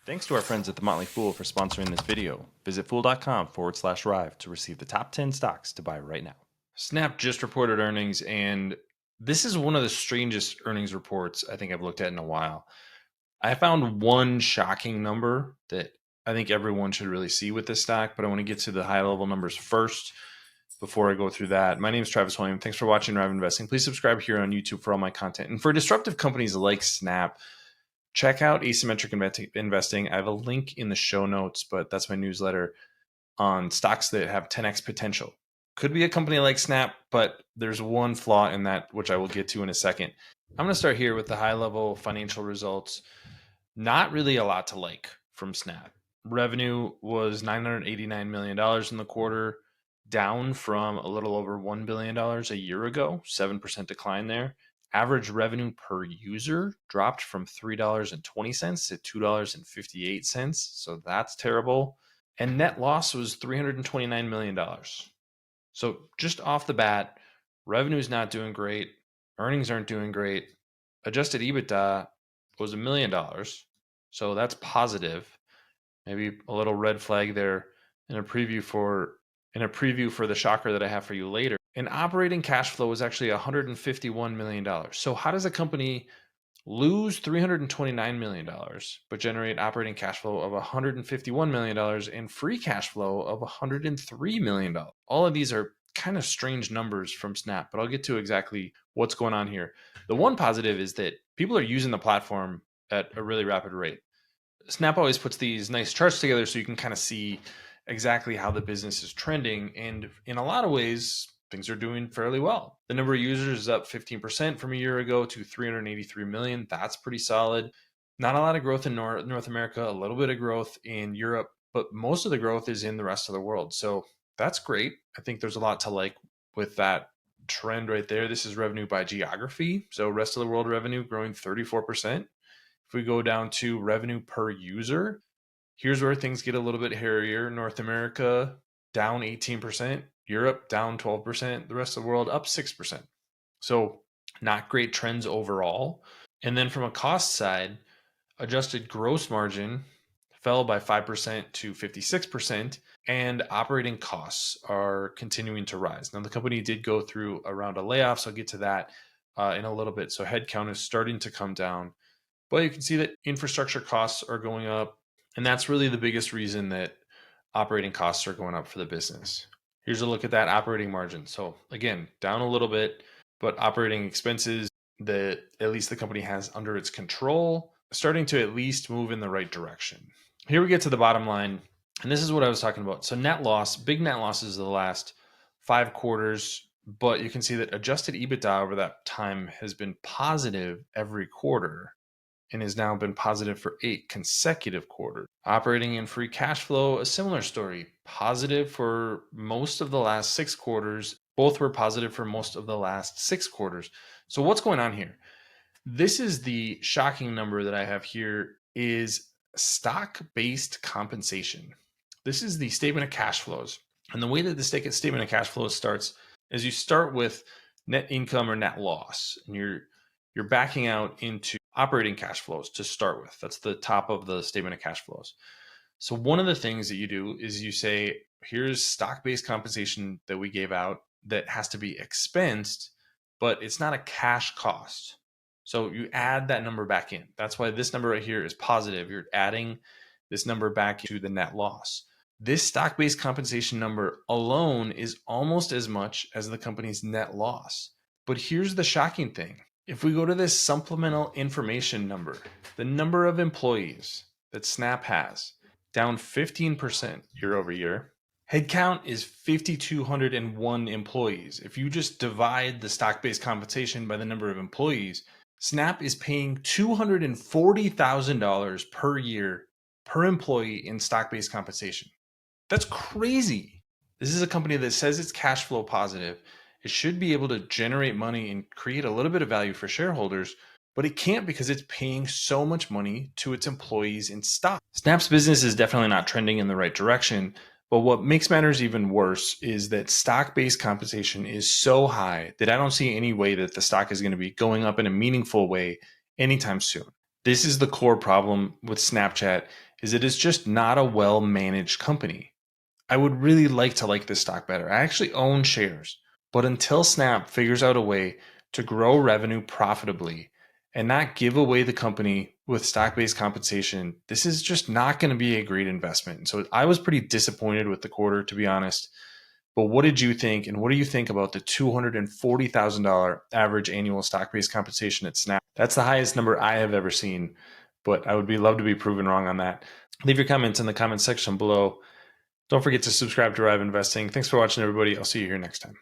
Thanks to our friends at The Motley Fool for sponsoring this video. Visit fool.com/Rive to receive the top 10 stocks to buy right now. Snap just reported earnings, and this is one of the strangest earnings reports I think I've looked at in a while. I found one shocking number that I think everyone should really see with this stock, but I want to get to the high level numbers first before I go through that. My name is Travis William. Thanks for watching Rive Investing. Please subscribe here on YouTube for all my content. And for disruptive companies like Snap, check out Asymmetric Investing. I have a link in the show notes, but that's my newsletter on stocks that have 10x potential. Could be a company like Snap, but there's one flaw in that, which I will get to in a second. I'm going to start here with the high level financial results. Not really a lot to like from Snap. Revenue was $989 million in the quarter, down from a little over $1 billion a year ago, 7% decline there. Average revenue per user dropped from $3.20 to $2.58. So that's terrible. And net loss was $329 million. So just off the bat, revenue is not doing great. Earnings aren't doing great. Adjusted EBITDA was $1 million. So that's positive. Maybe a little red flag there in a preview for the shocker that I have for you later. And operating cash flow was actually $151 million. So how does a company lose $329 million, but generate operating cash flow of $151 million and free cash flow of $103 million? All of these are kind of strange numbers from Snap, but I'll get to exactly what's going on here. The one positive is that people are using the platform at a really rapid rate. Snap always puts these nice charts together so you can kind of see exactly how the business is trending. And in a lot of ways, things are doing fairly well. The number of users is up 15% from a year ago to 383 million. That's pretty solid. Not a lot of growth in North America, a little bit of growth in Europe, but most of the growth is in the rest of the world. So that's great. I think there's a lot to like with that trend right there. This is revenue by geography. So rest of the world revenue growing 34%. If we go down to revenue per user, here's where things get a little bit hairier. North America down 18%, Europe down 12%, the rest of the world up 6%. So not great trends overall. And then from a cost side, adjusted gross margin fell by 5% to 56%, and operating costs are continuing to rise. Now, the company did go through a round of layoffs. I'll get to that in a little bit. So headcount is starting to come down. But you can see that infrastructure costs are going up, and that's really the biggest reason that operating costs are going up for the business. Here's a look at that operating margin. So again, down a little bit, but operating expenses that at least the company has under its control, starting to at least move in the right direction. Here we get to the bottom line, and this is what I was talking about. So net loss, big net losses of the last 5 quarters, but you can see that adjusted EBITDA over that time has been positive every quarter and has now been positive for 8 consecutive quarters. Operating and free cash flow, a similar story. Positive for most of the last 6 quarters. Both were positive for most of the last 6 quarters. So what's going on here? This is the shocking number that I have here is stock-based compensation. This is the statement of cash flows. And the way that the statement of cash flows starts is you start with net income or net loss, and you're backing out into operating cash flows to start with. That's the top of the statement of cash flows. So one of the things that you do is you say, here's stock-based compensation that we gave out that has to be expensed, but it's not a cash cost. So you add that number back in. That's why this number right here is positive. You're adding this number back to the net loss. This stock-based compensation number alone is almost as much as the company's net loss. But here's the shocking thing. If we go to this supplemental information number, the number of employees that Snap has, down 15% year over year. Headcount is 5,201 employees. If you just divide the stock-based compensation by the number of employees, Snap is paying $240,000 per year per employee in stock-based compensation. That's crazy. This is a company that says it's cash flow positive. It should be able to generate money and create a little bit of value for shareholders, but it can't because it's paying so much money to its employees in stock. Snap's business is definitely not trending in the right direction, but what makes matters even worse is that stock-based compensation is so high that I don't see any way that the stock is going to be going up in a meaningful way anytime soon. This is the core problem with Snapchat, is it is just not a well-managed company. I would really like to like this stock better. I actually own shares, but until Snap figures out a way to grow revenue profitably and not give away the company with stock-based compensation, this is just not going to be a great investment. So I was pretty disappointed with the quarter, to be honest. But what did you think, and what do you think about the $240,000 average annual stock-based compensation at Snap? That's the highest number I have ever seen, but I would be love to be proven wrong on that. Leave your comments in the comment section below. Don't forget to subscribe to Rive Investing. Thanks for watching, everybody. I'll see you here next time.